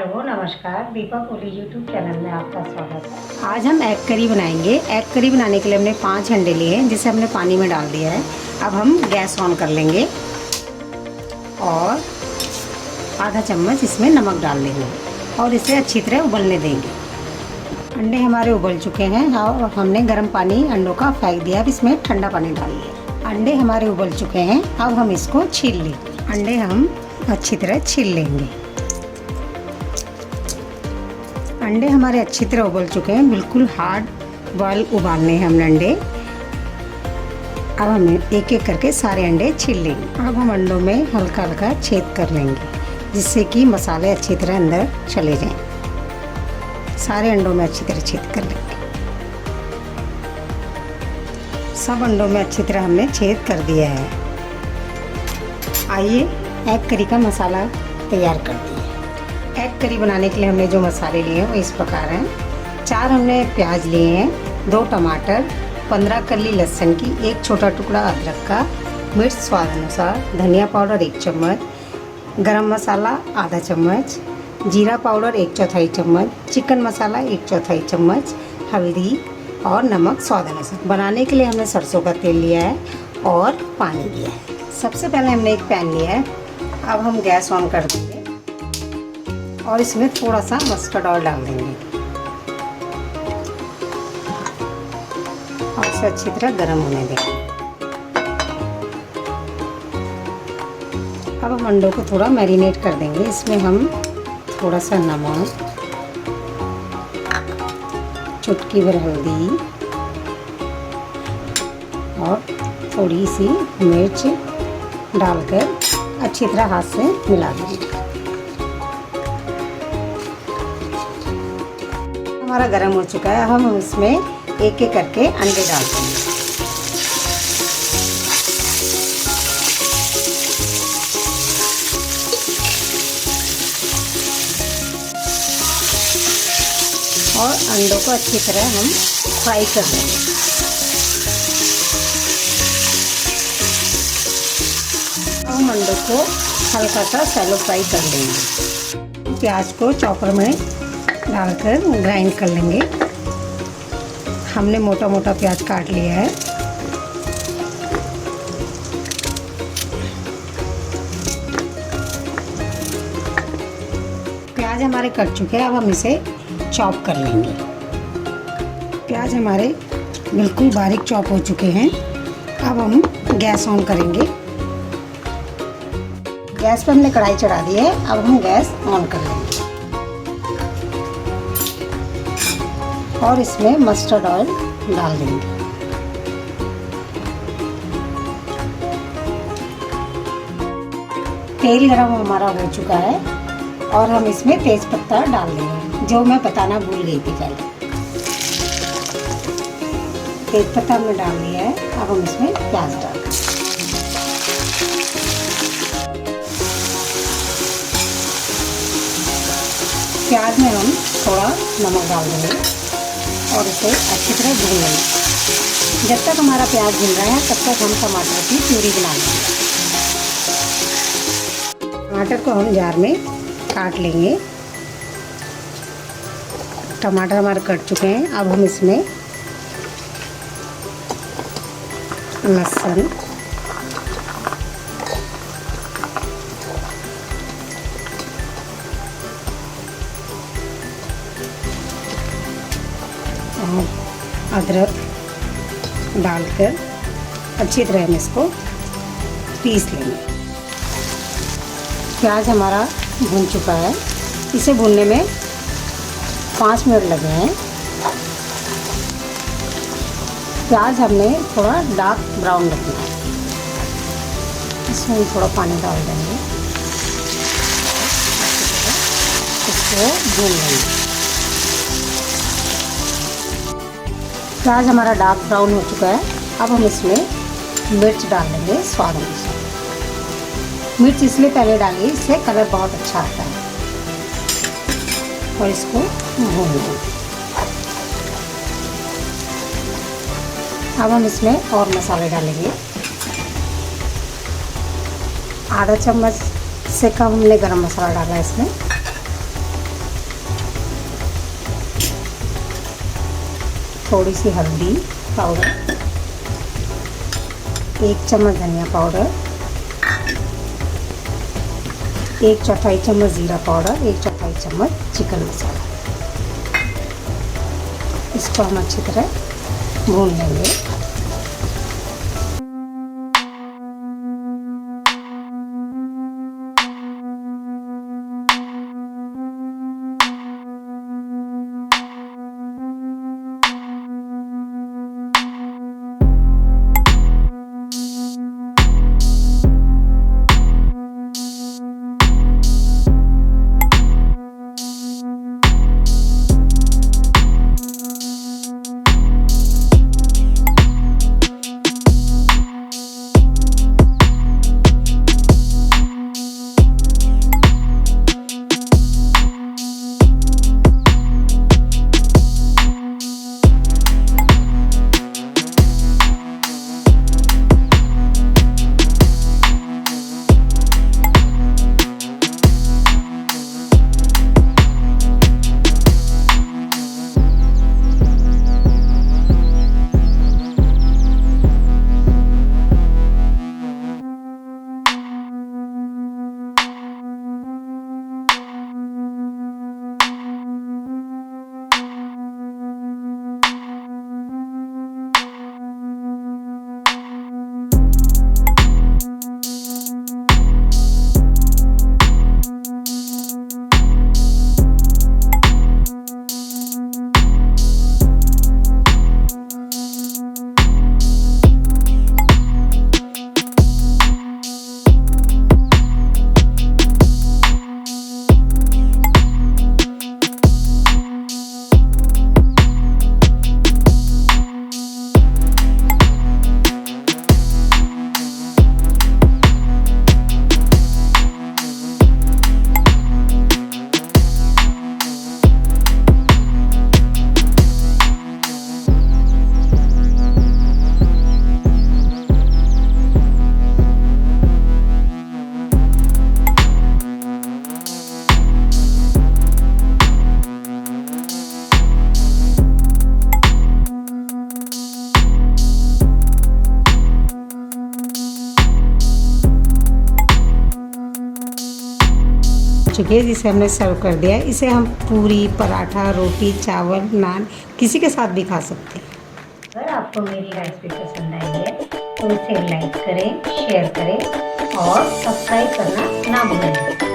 Hello नमस्कार, Deepa Koli YouTube channel में आपका स्वागत है। आज हम एग करी बनाएंगे। एग करी बनाने के लिए हमने 5 अंडे लिए हैं, जिसे हमने पानी में डाल दिया है। अब हम गैस ऑन कर लेंगे और आधा चम्मच इसमें नमक डाल देंगे और इसे अच्छी तरह उबलने देंगे। अंडे हमारे उबल चुके हैं और हमने गर्म पानी अंडों का फेंक दिया। अब इसमें ठंडा पानी डाल दिया। अंडे हमारे उबल चुके हैं, अब हम इसको छील लेंगे। अंडे हम अच्छी तरह छील लेंगे। अंडे हमारे अच्छी तरह उबल चुके हैं, बिल्कुल हार्ड बॉयल उबालने हैं हमने अंडे। अब हम एक एक करके सारे अंडे छील लेंगे। अब हम अंडों में हल्का हल्का छेद कर लेंगे, जिससे कि मसाले अच्छी तरह अंदर चले जाएं। सारे अंडों में अच्छी तरह छेद कर लेंगे। सब अंडों में अच्छी तरह हमने छेद कर दिया है। आइए एग करी का मसाला तैयार करते हैं। एग करी बनाने के लिए हमने जो मसाले लिए हैं वो इस प्रकार हैं। 4 हमने प्याज लिए हैं, 2 टमाटर, 15 कली लहसुन की, 1 छोटा टुकड़ा अदरक का, मिर्च स्वाद अनुसार, धनिया पाउडर 1 चम्मच, गरम मसाला आधा चम्मच, जीरा पाउडर 1/4 चम्मच, चिकन मसाला 1/4 चम्मच, हल्दी और नमक स्वाद अनुसार। बनाने के लिए हमने सरसों का तेल लिया है और पानी लिया है। सबसे पहले हमने एक पैन लिया है। अब हम गैस ऑन कर देंगे और इसमें थोड़ा सा मस्टर्ड ऑयल डाल देंगे और इसे अच्छी तरह गर्म होने देंगे। अब हम अंडों को थोड़ा मैरिनेट कर देंगे। इसमें हम थोड़ा सा नमक, चुटकी भर हल्दी और थोड़ी सी मिर्च डालकर अच्छी तरह हाथ से मिला देंगे। हमारा गरम हो चुका है। हम इसमें एक एक करके अंडे डालते हैं। और अंडों को अच्छी तरह हम फ्राई कर लेंगे। हम अंडों को हल्का सा शैलो फ्राई कर लेंगे। प्याज को चॉपर में डालकर ग्राइंड कर लेंगे। हमने मोटा मोटा प्याज काट लिया है। प्याज हमारे कट चुके हैं। अब हम इसे चॉप कर लेंगे। प्याज हमारे बिल्कुल बारीक चॉप हो चुके हैं। अब हम गैस ऑन करेंगे। गैस पर हमने कढ़ाई चढ़ा दी है। अब हम गैस ऑन कर लेंगे और इसमें मस्टर्ड ऑयल डाल देंगे। तेल गरम हमारा हो चुका है और हम इसमें तेज पत्ता डाल देंगे, जो मैं बताना भूल गई थी पहले। तेज पत्ता हमने डाल दिया है। अब हम इसमें प्याज डाल देंगे। प्याज में हम थोड़ा नमक डाल देंगे और इसे अच्छी तरह भून लेंगे। जब तक हमारा प्याज भून रहा है तब तक हम टमाटर की प्यूरी बना लेंगे। टमाटर को हम जार में काट लेंगे। टमाटर हमारे कट चुके हैं। अब हम इसमें लहसुन, और अदरक डालकर अच्छी तरह हम इसको पीस लेंगे। प्याज हमारा भून चुका है। इसे भूनने में 5 मिनट लगे हैं। प्याज हमने थोड़ा डार्क ब्राउन रखना है। इसमें हम थोड़ा पानी डाल देंगे। इसको भून लेंगे। प्याज हमारा डार्क ब्राउन हो चुका है। अब हम इसमें मिर्च डाल देंगे स्वाद अनुसार। मिर्च इसलिए पहले डालिए, इससे कलर बहुत अच्छा आता है। और इसको भून लेंगे। अब हम इसमें और मसाले डालेंगे। आधा चम्मच से कम हमने गरम मसाला डाला है इसमें। थोड़ी सी हल्दी पाउडर, 1 चम्मच धनिया पाउडर, 1/4 चम्मच ज़ीरा पाउडर, 1/4 चम्मच चिकन मसाला। इसको हम अच्छी तरह भून लेंगे। चुकी है, जिसे हमने सर्व कर दिया है। इसे हम पूरी, पराठा, रोटी, चावल, नान किसी के साथ भी खा सकते हैं। अगर आपको मेरी रेसिपी पसंद आई है तो इसे लाइक करें, शेयर करें और सब्सक्राइब करना ना भूलें।